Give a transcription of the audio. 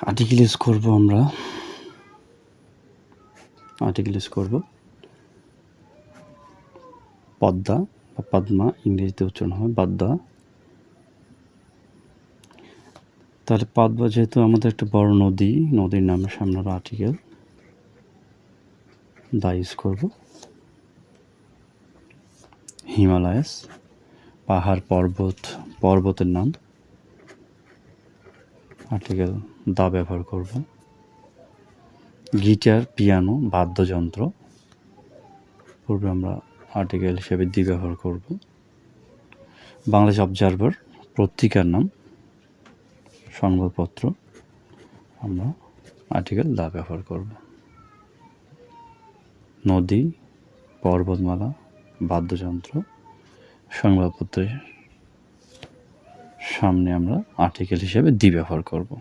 Article use করবো আমরা, article use করবো পদ্মা বা পদ্মা, ইংরেজিতে উচ্চারণ হয় পদ্মা। তাহলে পদ্মা যেহেতু আমাদের একটা বড় নদী, নদীর নামের সামনে আমরা আর্টিকেল দা ইউজ করবো। হিমালয়াস, পাহাড় পর্বত, পর্বতের নাম, আর্টিকেল দা ব্যবহার করব। গিটার, পিয়ানো, বাদ্যযন্ত্র, পূর্বে আমরা আর্টিকেল হিসেবে দি ব্যবহার করব। বাংলাদেশ অবজারভার, পত্রিকার নাম, সংবাদপত্র, আমরা আর্টিকেল দা ব্যবহার করব। নদী, পর্বতমালা, বাদ্যযন্ত্র, সংবাদপত্রের সামনে আমরা আর্টিকেল হিসেবে দি ব্যবহার করব।